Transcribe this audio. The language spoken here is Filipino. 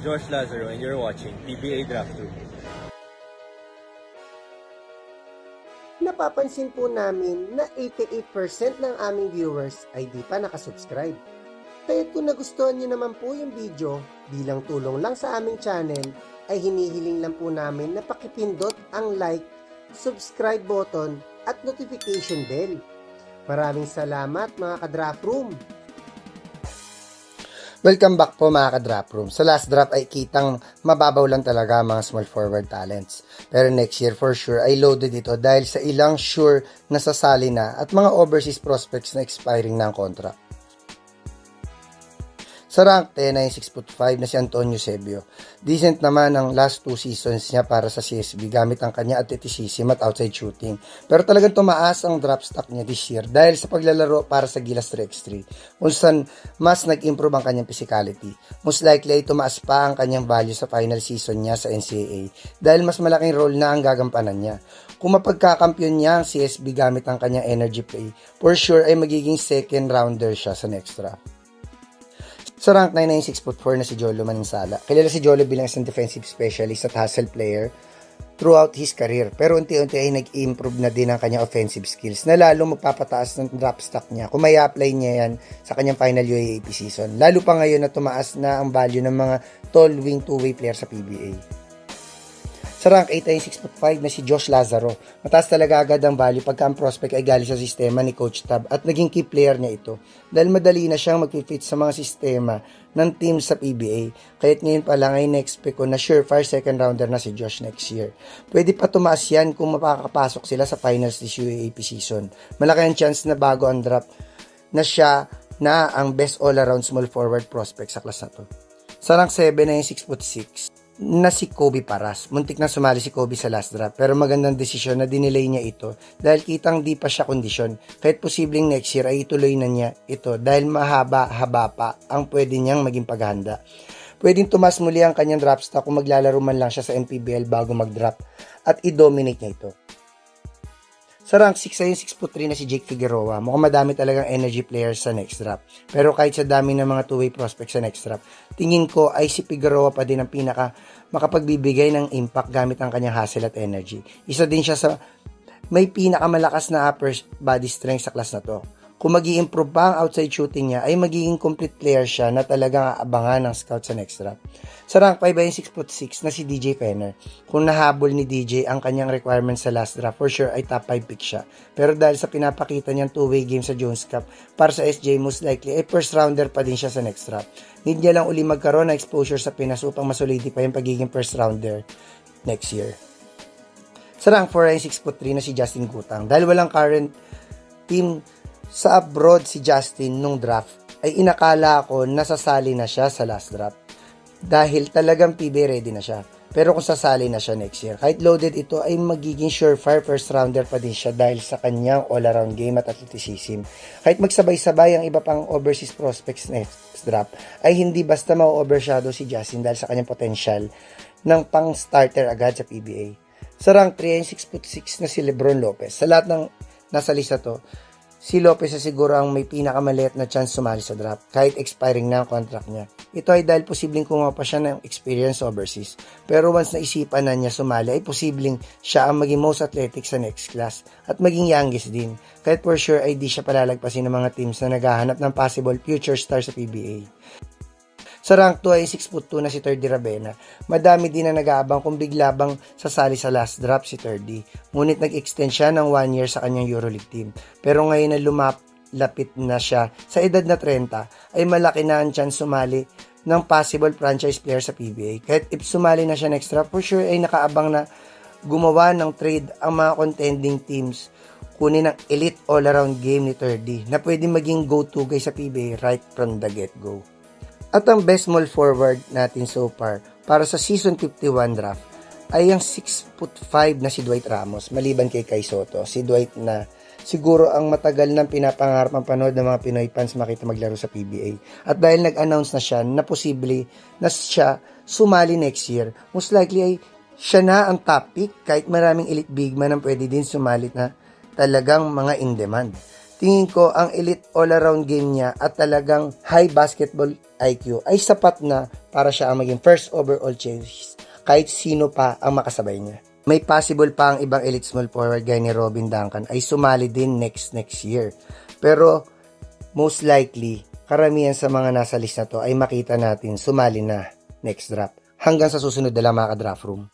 Josh Lazaro and you're watching PBA Draft Room. Napapansin po namin na 88% ng aming viewers ay di pa nakasubscribe. Kaya kung nagustuhan nyo naman po yung video, bilang tulong lang sa aming channel, ay hinihiling lang po namin na pakipindot ang like, subscribe button at notification bell. Maraming salamat mga ka-Draft Room! Welcome back po mga ka-Draft Room. Sa last draft ay kitang mababaw lang talaga mga small forward talents. Pero next year for sure ay loaded ito dahil sa ilang sure na sasali na at mga overseas prospects na expiring na ang contract. Sa rank 10 ay 6'5" na si Antonio Sebio. Decent naman ang last 2 seasons niya para sa CSB gamit ang kanya athleticism at outside shooting. Pero talagang tumaas ang drop stock niya this year dahil sa paglalaro para sa Gilas 3x3 kung saan mas nag-improve ang kanyang physicality. Most likely ay tumaas pa ang kanyang value sa final season niya sa NCAA dahil mas malaking role na ang gagampanan niya. Kung mapagkakampyon niya ang CSB gamit ang kanyang energy play, for sure ay magiging second rounder siya sa next draft. Sa rank 9 ay 6'4" na si Jolo Manansala. Kilala si Jolo bilang isang defensive specialist at hustle player throughout his career. Pero unti-unti ay nag-improve na din ang kanyang offensive skills na lalo magpapataas ng drop stock niya kung may apply niya yan sa kanyang final UAAP season. Lalo pa ngayon na tumaas na ang value ng mga tall wing two-way player sa PBA. Sa rank 8 ay 6'5" na si Josh Lazaro. Mataas talaga agad ang value pagka ang prospect ay galing sa sistema ni Coach Tab at naging key player niya ito dahil madali na siyang mag-fit sa mga sistema ng team sa PBA. Kaya't ngayon pa lang ay na-expect ko na surefire second rounder na si Josh next year. Pwede pa tumaas yan kung mapakapasok sila sa finals this UAAP season. Malaki ang chance na bago ang draft na siya na ang best all-around small forward prospect sa class na to. Sa rank 7 ay 6'6" na si Kobe Paras. Muntik na sumali si Kobe sa last draft pero magandang desisyon na dinelay niya ito dahil kitang di pa siya kondisyon. Kahit posibleng next year ay ituloy na niya ito dahil mahaba-haba pa ang pwede niyang maging paghahanda. Pwedeng tumas muli ang kanyang draft stock kung maglalaro man lang siya sa NPBL bago mag-draft at i-dominate niya ito. Sa rank 6 ay 6'3" na si Jake Figueroa. Mukhang madami talagang energy players sa next draft. Pero kahit sa dami ng mga two-way prospects sa next draft, tingin ko ay si Figueroa pa din ang pinaka makapagbibigay ng impact gamit ang kanyang hustle at energy. Isa din siya sa may pinakamalakas na upper body strength sa class na to. Kung mag-i-improve pa ang outside shooting niya, ay magiging complete player siya na talagang aabangan ng scout sa next draft. Sa rank 5 ay 6'6" na si DJ Fenner. Kung nahabol ni DJ ang kanyang requirements sa last draft, for sure ay top 5 pick siya. Pero dahil sa pinapakita niyang two-way game sa Jones Cup, para sa SJ most likely ay first rounder pa din siya sa next draft. Need niya lang uli magkaroon ng exposure sa Pinas upang masolidify yung pagiging first rounder next year. Sa rank 4 ay 6'3" na si Justin Gutang. Dahil walang current team sa abroad si Justin nung draft, ay inakala ko nasasali na siya sa last draft. Dahil talagang PBA ready na siya. Pero kung sasali na siya next year, kahit loaded ito ay magiging surefire first rounder pa din siya dahil sa kanyang all-around game at athleticism. Kahit magsabay-sabay ang iba pang overseas prospects next draft, ay hindi basta ma-overshadow si Justin dahil sa kanyang potential ng pang-starter agad sa PBA. Sa rank 3 ay 6'6" na si Lebron Lopez. Sa lahat ng nasa lista to, si Lopez ay siguro ang may pinakamaliit na chance sumali sa draft kahit expiring na ang contract niya. Ito ay dahil posibleng kumuha pa siya ng experience overseas. Pero once naisipan na niya sumali ay posibleng siya ang maging most athletic sa next class at maging youngest din. Kahit for sure ay di siya palalagpasin ng mga teams na naghahanap ng possible future star sa PBA. Sa rank 2 ay 6'2" na si Terdy Ravena. Madami din na nag-aabang kung bigla bang sasali sa last draft si Terdy. Ngunit nag-extend siya ng 1 year sa kanyang EuroLeague team. Pero ngayon na lumapit na siya sa edad na 30, ay malaki na ang chance sumali ng possible franchise player sa PBA. Kahit if sumali na siya next draft, for sure ay nakaabang na gumawa ng trade ang mga contending teams kunin ang elite all-around game ni Terdy na pwede maging go-to guy sa PBA right from the get-go. At ang best small forward natin so far para sa Season 51 draft ay ang 6'5" na si Dwight Ramos maliban kay Kai Soto. Si Dwight na siguro ang matagal nang pinapangarap ang panood ng mga Pinoy fans makita maglaro sa PBA. At dahil nag-announce na siya na posible na siya sumali next year, most likely ay siya na ang top pick kahit maraming elite big man ang pwede din sumali na talagang mga in demand. tingin ko ang elite all-around game niya at talagang high basketball IQ ay sapat na para siya ang maging first overall choice kahit sino pa ang makasabay niya. May possible pa ang ibang elite small forward gaya ni Robin Duncan ay sumali din next year. Pero most likely, karamihan sa mga nasa list na to ay makita natin sumali na next draft. Hanggang sa susunod na lang mga ka-draft room.